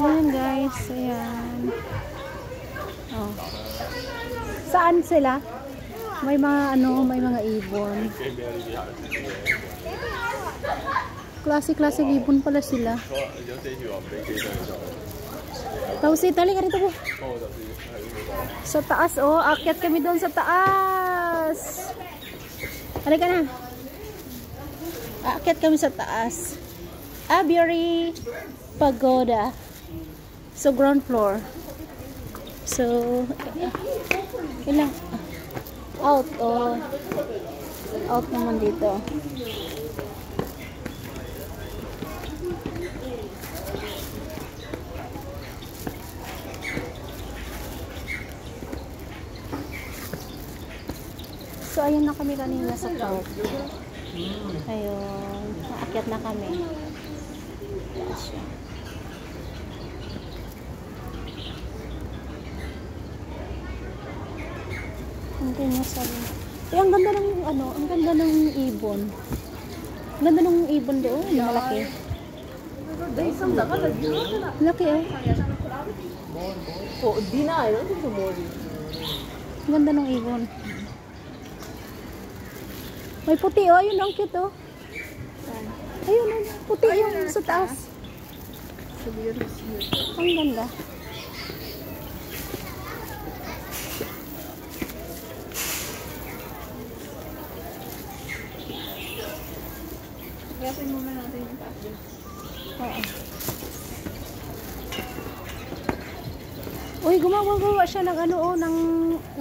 Ayan guys, ayan. Oh. Saan sila? May mga may mga ibon. Klase-klase ibon pala sila. Tausi, tali ka rito po. Sa taas, akyat kami doon sa taas. Halika na. Akyat kami sa taas. Aviary Pagoda. So, ground floor. So, ilang? Out, out naman dito. So, ayun na kami kanina sa park. Ayun. Naakyat na kami. Yan siya. Hindi na sabi. Ang ganda ng ang ganda ng ibon. Ang ganda ng ibon doon, malaki. Laki Ang ganda ng ibon. May puti ayun ang cute Ayun, puti yung sa taas. Ang ganda. Yapin muna natin yung taas. Oo. Uy, gumagawa siya ng ng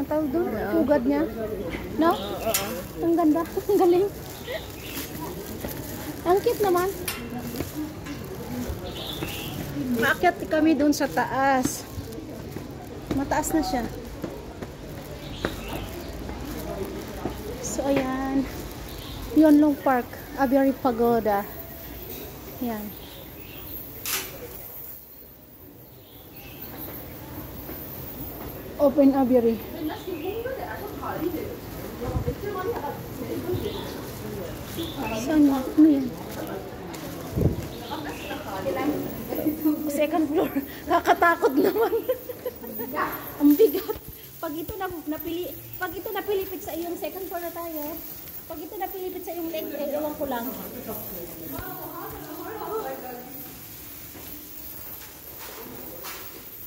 tawag doon, ugad niya. No? Ang ganda, ang galing. Ang cute naman. Maakyat kami doon sa taas. Mataas na siya. So, ayan. Yonlong Park, Aviary Pagoda. Yan. Open Aviary. Saan mo? Ano yan? Second floor. Kakatakot naman. Ang bigat. Pag ito napilipit sa iyong second floor na tayo. Pag ito napilipit sa iyong leg, ewan ko lang.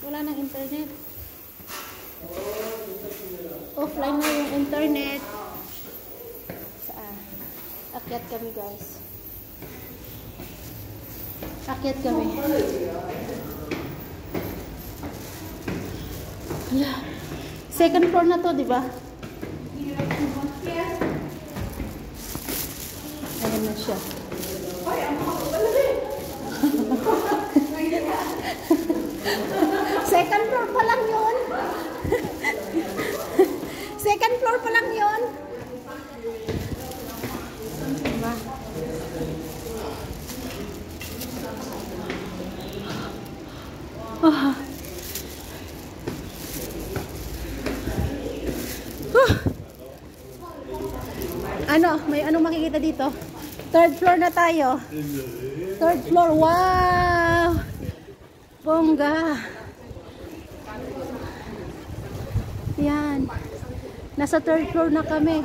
Wala nang internet. Offline na yung internet. Saan? Akyat kami guys. Akyat kami. Yeah. Second floor na to, di ba? Ayan na siya. Second floor pa lang yun. Second floor pa lang yun. Diba? May makikita dito? Third floor na tayo. Third floor. Wow! Bongga. Yan. Nasa third floor na kami.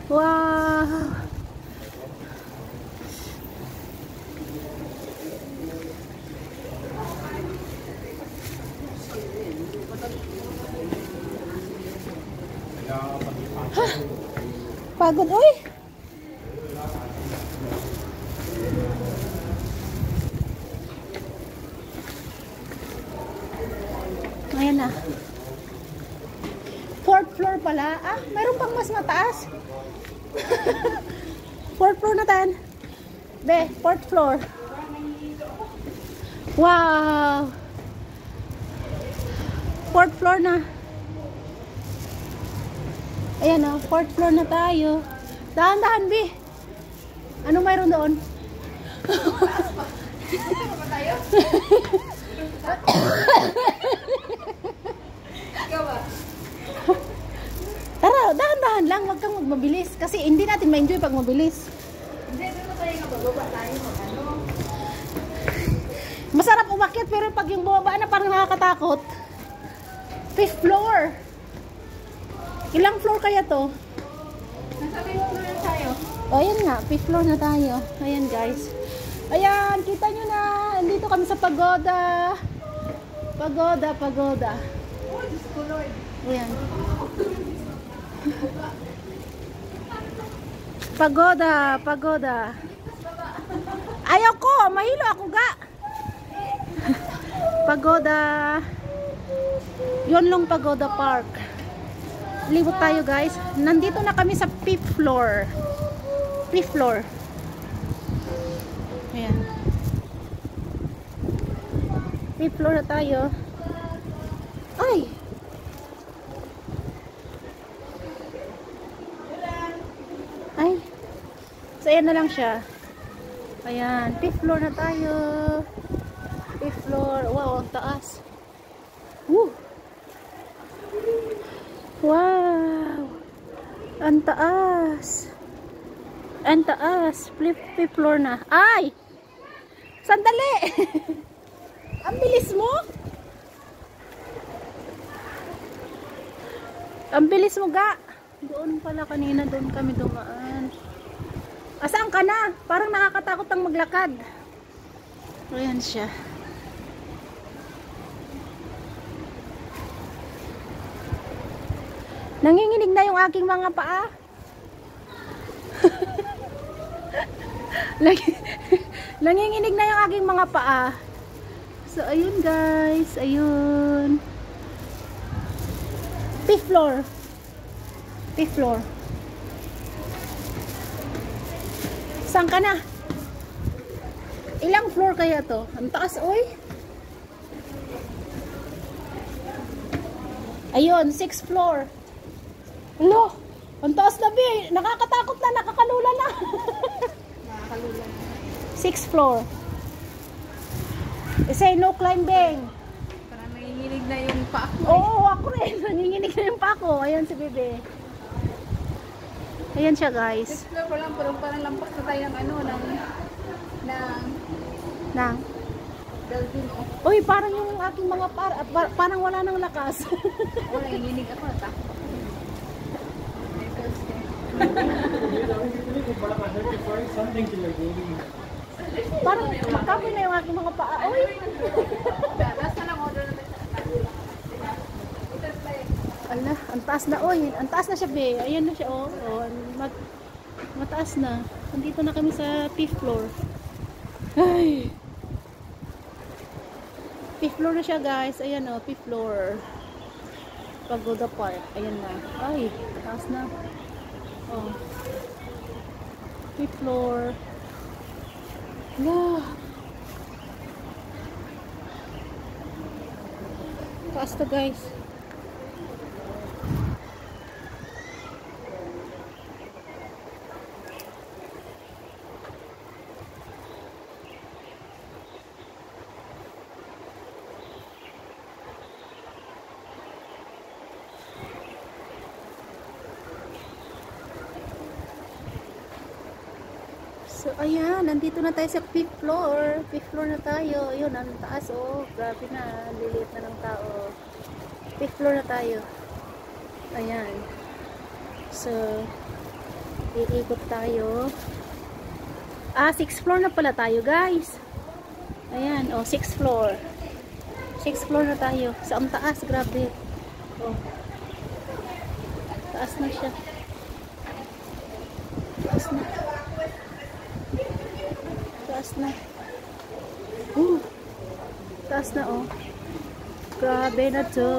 Wow! Pagod, uy! Ayan na. Fourth floor pala. Mayroon pang mas mataas. Fourth floor na tan. Be, fourth floor. Wow! Fourth floor na. Ayan na, fourth floor na tayo. Dahan-dahan, Bi. Ano mayroon doon? Tara, dahan-dahan lang. Huwag kang magmabilis. Kasi hindi natin ma-enjoy pag mabilis. Hindi, doon tayo kapag tayo mag aakyat pero pag yung bumaba na parang nakakatakot. 5th floor. Ilang floor kaya to? Nasa 5th floor na tayo. O, ayan nga. 5th floor na tayo. Ayan, guys. Ayan, kita nyo na. Andito kami sa pagoda. Pagoda. Oh, Diyos ko, Lord. Ayan. Pagoda. Ayaw ko. Mahilo ako ga. Pagoda. Yonlong Pagoda Park. Libot tayo, guys. Nandito na kami sa 5th floor. 5th floor. Ayan. 5th floor na tayo. Ay! Ay! So, ayan na lang siya. Ayan. 5th floor na tayo. 5th floor. Wow, ang taas. Woo! Wow! Ang taas. Ang taas. 5th floor na. Ay! Sandali! Ang bilis mo? Ang bilis mo ga. Doon pala kanina, doon kami dumaan. Asaan ka na? Parang nakakatakot ang maglakad. Ayan siya. Nanginginig na yung aking mga paa. Nanginginig na yung aking mga paa. So, ayun guys. Ayun. 5th floor. 5th floor. Saan ka na? Ilang floor kaya to? Ang taas, oy. Ayun, 6th floor. Hello, ang taas na bi. Nakakatakot na, nakakalula na. Nakakalula. 6th floor. Say no climbing. Parang nanginginig na yung paa ko. Oo, ako rin. Nanginginig na yung pa ako. Ayan si Bebe. Ayan siya, guys. 6th floor pa lang, pero parang lampas na tayo ng ano, ng Nang. building. Uy, parang yung aking mga parang wala nang lakas. Oh, nanginginig ako, natakot ako. Parang makapoy na yung aking mga paa. Uy! Last na lang order na tayo. Ala, ang taas na. Uy, ang taas na siya, be. Ayan na siya, oh. Oh, mataas na. Nandito na kami sa 5th floor. Ay! 5th floor na siya, guys. Ayan, oh, 5th floor. Pagoda Park. Ayan na. Ay, taas na. Oh. 5th floor. Ala. Taas to, guys. So, ayan, nandito na tayo sa 5th floor. 5th floor na tayo. Ayun, ang taas, oh. Grabe na, liliit na ng tao. 5th floor na tayo. Ayan. So, iikot tayo. 6th floor na pala tayo, guys. Ayan, oh, 6th floor. 6th floor na tayo. Sa ang taas, grabe. Oh. Taas na siya. Taas na. Taas na. Taas na, oh. Grabe na to.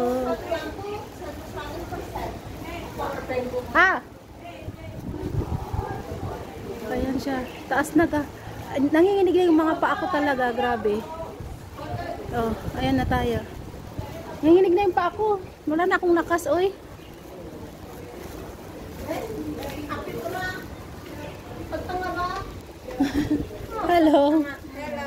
Ha? Ayan siya. Taas na ka. Nanginginig na yung mga paa ko talaga. Grabe. Oh, ayan na tayo. Nanginginig na yung paa ko. Wala na akong lakas, oy. Hello. Hello.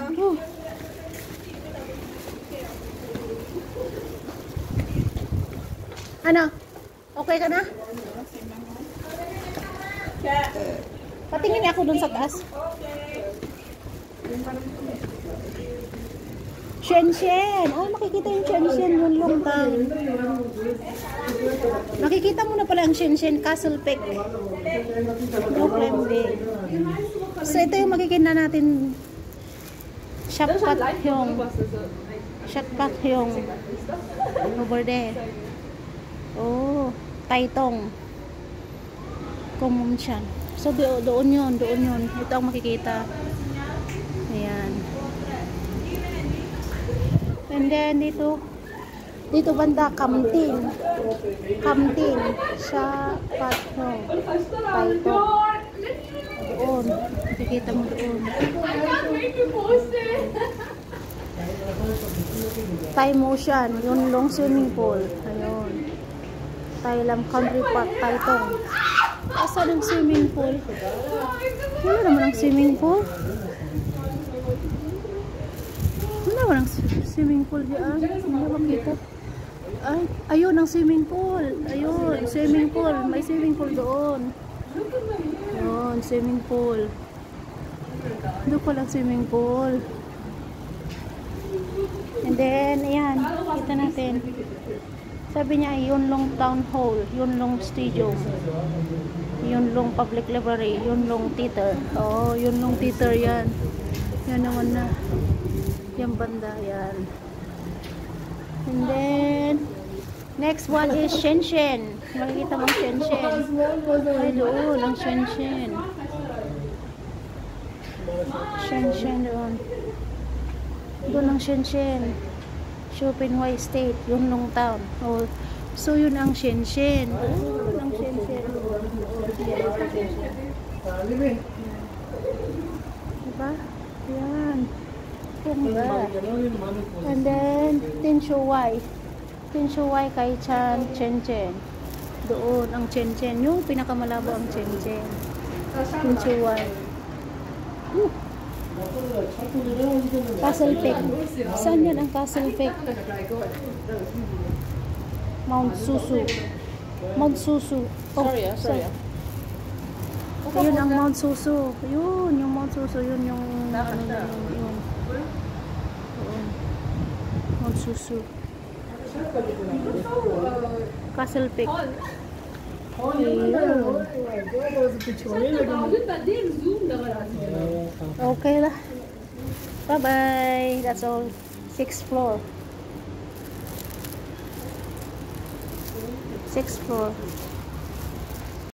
Ano? Okay ka na? Patingin ako dun sa taas. Shenzhen. Oh, makikita yung Shenzhen, yung long time. Makikita mo na pala ang Shenzhen Castle Peak. No Day. So, ito yung makikita natin. Shakpat Hyong. Over there. Oh, Taitung. Kumumshan. So, doon yun. Ito ang makikita. Ayan. And then, dito banda, Kamtin. Sa Patong. Taitung. Doon. Makikita mo doon. Thai Motion. Yun long swimming pool. Ayun. Thailam Country Park, Taitung. Asan ang swimming pool? Wala naman ang swimming pool. Wala naman ang swimming pool diyan. Hindi makita. Ay, ayun ang swimming pool. Ayun, swimming pool. May swimming pool doon. Ayun, swimming pool. Doon pala swimming pool. And then, ayan, kita natin. Sabi niya, Yunlong Town Hall, Yunlong Stadium, Yunlong Public Library, Yunlong Theater. Oh, Yunlong Theater yan. Yan naman na. Yan banda, yan. And then, next one is Shenzhen. Makikita mo Shenzhen. Ay, doon, ang Shenzhen. Shenzhen doon. Doon ang Shenzhen. Shupinway State, Yunlong Town. Oh, so yun ang Shenzhen. Yun ang Shenzhen. Diba? Yan. Diba? And then, Tinshuwai Kaichan, Shenzhen. Doon ang Shenzhen. Yung pinakamalabo ang Shenzhen. Tinshuwai. Castle Peak. Saan yan ang Castle Peak? Mount Susu. Oh, sorry. Ayun ang Mount Susu. Yun, yung Mount Susu. Yun yung yun. Mount Susu. Castle Peak. Okay lah. Bye bye. That's all. 6th floor. 6th floor.